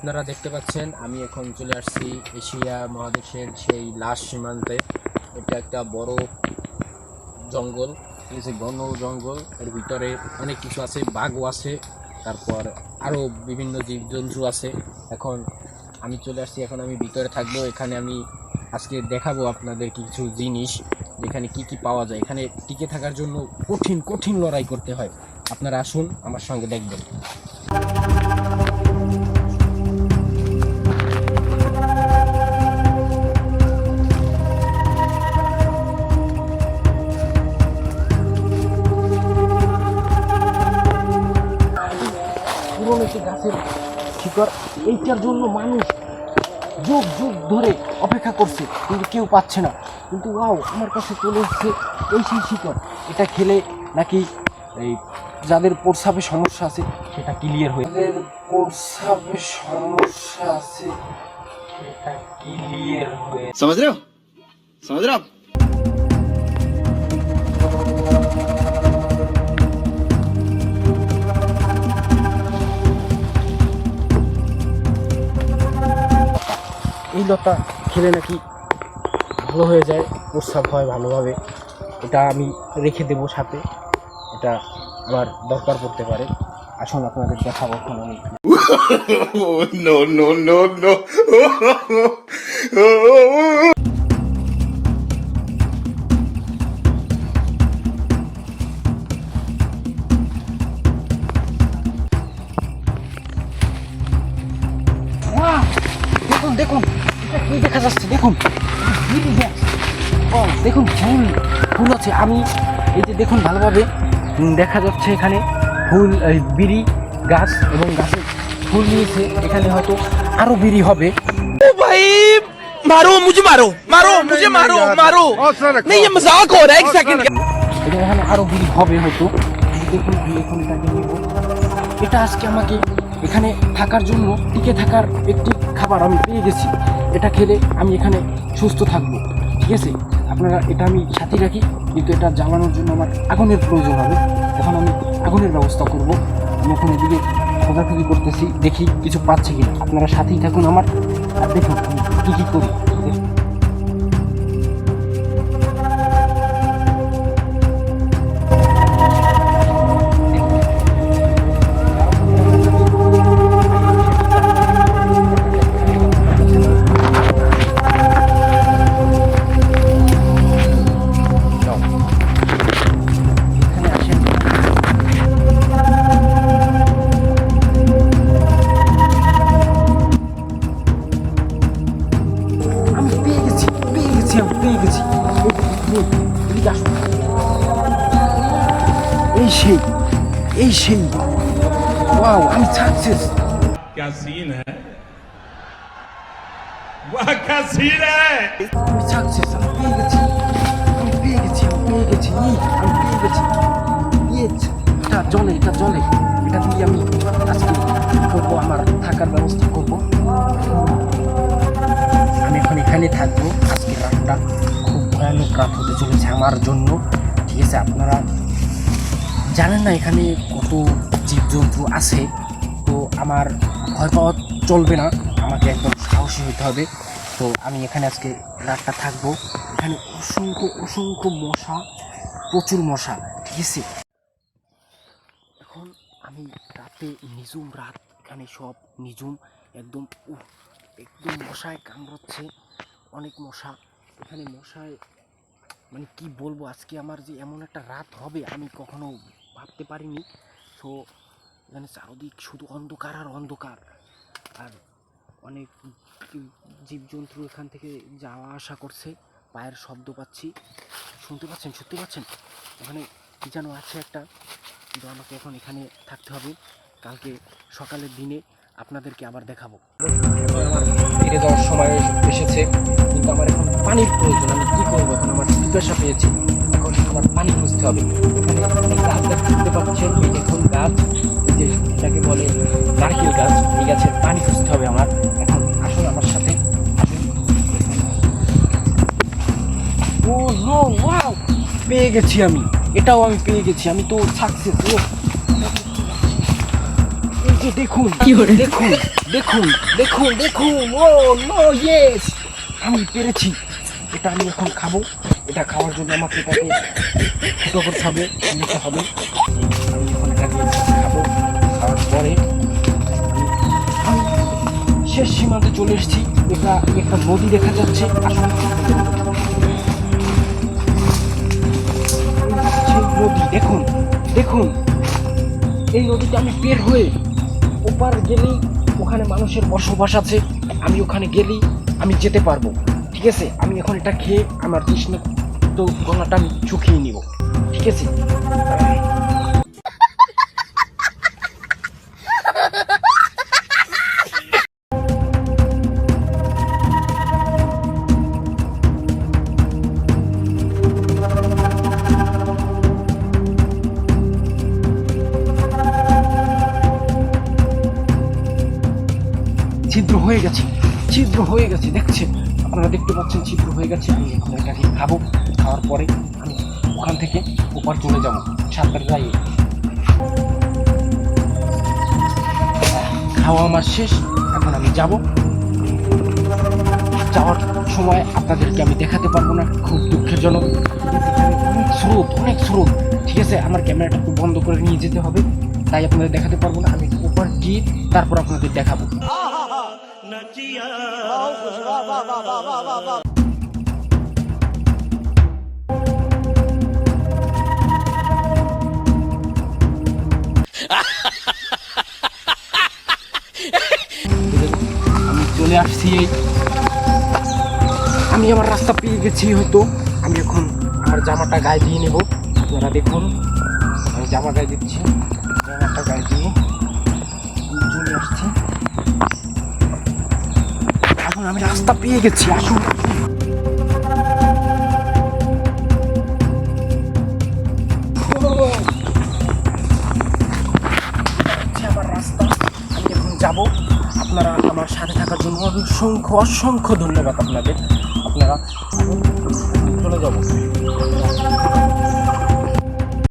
আপনারা দেখতে পাচ্ছেন আমি এখন চলে আসছি এশিয়া মহাদেশের সেই লাস্ট সীমান্তে। এটা একটা বড় জঙ্গল, ঠিক আছে, ঘন জঙ্গল। এর ভিতরে অনেক কিছু আছে, বাঘও আছে, তারপর আরও বিভিন্ন জীবজন্তু আছে। এখন আমি চলে আসছি, এখন আমি ভিতরে থাকবো। এখানে আমি আজকে দেখাবো আপনাদের কিছু জিনিস, যেখানে কি কি পাওয়া যায়। এখানে টিকে থাকার জন্য কঠিন কঠিন লড়াই করতে হয়। আপনারা আসুন আমার সঙ্গে দেখবেন। পুরনো একটি গাছের শিকড়, এইটার জন্য মানুষ যুগ যুগ ধরে অপেক্ষা করছে, কিন্তু কেউ পাচ্ছে না। কিন্তু ওয়াও, আমার কাছে চলে এসছে এই সেই শিকড়। এটা খেলে নাকি এই যাদের প্রস্রাবে সমস্যা আছে সেটা ক্লিয়ার হয়ে, যাদের প্রস্রাবে সমস্যা আছে সেটা ক্লিয়ার হয়ে। समझ रहे हो समझ रहे हो आप? এই লতা খেলে নাকি ভালো হয়ে যায়, প্রস্রাব হয় ভালোভাবে। এটা আমি রেখে দেবো সাথে, এটা আমার দরকার পড়তে পারে। আসুন আপনাদের দেখাবো এখন আমি। No no no no দেখুন দেখুন, এটা কি দেখা যাচ্ছে, দেখুন দেখুন ফুল ফুল আছে। আমি এই যে দেখুন ভালোভাবে দেখা যাচ্ছে এখানে ফুল, বিড়ি গাছ, এবং গাছে ফুল নিয়েছে। এখানে হয়তো আরো বিড়ি হবে। ओ भाई मारो मुझे, मारो मारो मुझे, मारो मारो नहीं, ये मजाक हो रहा है, एक सेकंड। এটা এখানে আরো বিড়ি হবে হয়তো। দেখুন আমি এখন এটাকে নিব। এটা আজকে আমাকে এখানে থাকার জন্য, টিকে থাকার একটি খাবার আমি পেয়ে গেছি। এটা খেলে আমি এখানে সুস্থ থাকবো, ঠিক আছে। আপনারা এটা আমি সাথে রাখি, কিন্তু এটা জ্বালানোর জন্য আমার আগুনের প্রয়োজন হবে। এখন আমি আগুনের ব্যবস্থা করব। আমি এখন এদিকে খোঁজাখুঁজি করতেছি, দেখি কিছু পাচ্ছে কিনা। আপনারা সাথেই থাকুন আমার, আর দেখুন আমি কী কী করি। এই সেই ওয়াও, আমি সাকসেস। क्या सीन है, वाह क्या सीन है। আমি সাকসেস, আমি পেয়ে গেছি। এটা জলে, এটা দিয়ে আমি আজকে করবো, আমার থাকার ব্যবস্থা করব। আমি এখন এখানে থাকবো। আজকে রাতটা খুব ভয়ানক রাত হতে চলেছে আমার জন্য, ঠিক আছে। আপনারা জানেন না এখানে কত জীবজন্তু আছে, তো আমার ভয় পাওয়া চলবে না, আমাকে একদম সাহসী হতে হবে। তো আমি এখানে আজকে রাতটা থাকবো। এখানে অসংখ্য মশা, প্রচুর মশা, ঠিক আছে। এখন আমি রাতে, নিঝুম রাত, এখানে সব নিঝুম একদম। একদম মশায় কামড়াচ্ছে, অনেক মশা এখানে। মশায় মানে কি বলবো, আজকে আমার যে এমন একটা রাত হবে আমি কখনো ভাবতে পারিনি। তো এখানে চারদিক শুধু অন্ধকার আর অন্ধকার, আর অনেক জীবজন্তু এখান থেকে যাওয়া আসা করছে, পায়ের শব্দ পাচ্ছি, শুনতে পাচ্ছেন, সত্যি পাচ্ছেন। ওখানে কি যেন আছে একটা, কিন্তু আমাকে এখন এখানে থাকতে হবে। কালকে সকালের দিনে আপনাদেরকে আবার দেখাবো। আমার ফিরে যাওয়ার সময় এসেছে, কিন্তু আমার এখন পানির প্রয়োজন। আমি কী করবো এখন, আমার পিপাসা পেয়েছি, এখন আমার পানি খুঁজতে হবে। এখানে গাছ দেখতে পাচ্ছেন, এই দেখুন গাছ, এই যে এটাকে বলে নারকেল গাছ, এই গাছের পানি খুঁজতে হবে আমার। এখন আসুন আমার সাথে, ও নো, ওয়াও, পেয়ে গেছি আমি, এটাও আমি পেয়ে গেছি। আমি তো সাকসেস। ও এই যে যে দেখুন দেখুন দেখুন দেখুন দেখুন, ও নো, ইয়েস, আমি পেরেছি। এটা আমি এখন খাবো। এটা খাওয়ার জন্য আমাকে এটাকে ফুটো করতে হবে, নিতে হবে। আমি এখন এটাকে খাবো। খাওয়ার পরে আমি শেষ সীমান্তে চলে এসেছি। এটা একটা নদী দেখা যাচ্ছে। আসলে নদী দেখুন দেখুন, এই নদীতে আমি বের হয়ে ওপার গেলেই ওখানে মানুষের বসবাস আছে। আমি ওখানে গেলেই আমি যেতে পারবো। ঠিক আছে, আমি এখন এটা খেয়ে আমার তৃষ্ণা তো গলাটা আমি শুকিয়ে নিব। ঠিক আছে, ছিদ্র হয়ে গেছে, ছিদ্র হয়ে গেছে, দেখছেন আপনারা, দেখতে পাচ্ছেন ছিদ্র হয়ে গেছে। আমি এখন এটাকে খাবো। খাওয়ার পরে আমি ওখান থেকে ওপার চলে যাবো সাঁতার গায়ে। খাওয়া আমার শেষ, এখন আমি যাব। যাওয়ার সময় আপনাদেরকে আমি দেখাতে পারবো না, খুব দুঃখের জন্য। অনেক স্রোত, অনেক স্রোত। ঠিক আছে, আমার ক্যামেরাটা একটু বন্ধ করে নিয়ে যেতে হবে, তাই আপনাদের দেখাতে পারবো না। আমি ওপার গিয়ে তারপর আপনাদের দেখাবো। আমি চলে আসছি, আমি আমার রাস্তা পেয়ে গেছি হয়তো। আমি এখন আমার জামাটা গায়ে দিয়ে নেব। আপনারা দেখুন, আমি জামা গায়ে দিচ্ছি। জামাটা গায়ে দিয়ে আমি চলে আসছি। এখন আমি রাস্তা পেয়ে গেছি, আসুন। আমার রাস্তা, আমি এখন যাব। আপনারা আমার সাথে থাকার জন্য অসংখ্য অসংখ্য ধন্যবাদ আপনাদের। আপনারা চলে যাব।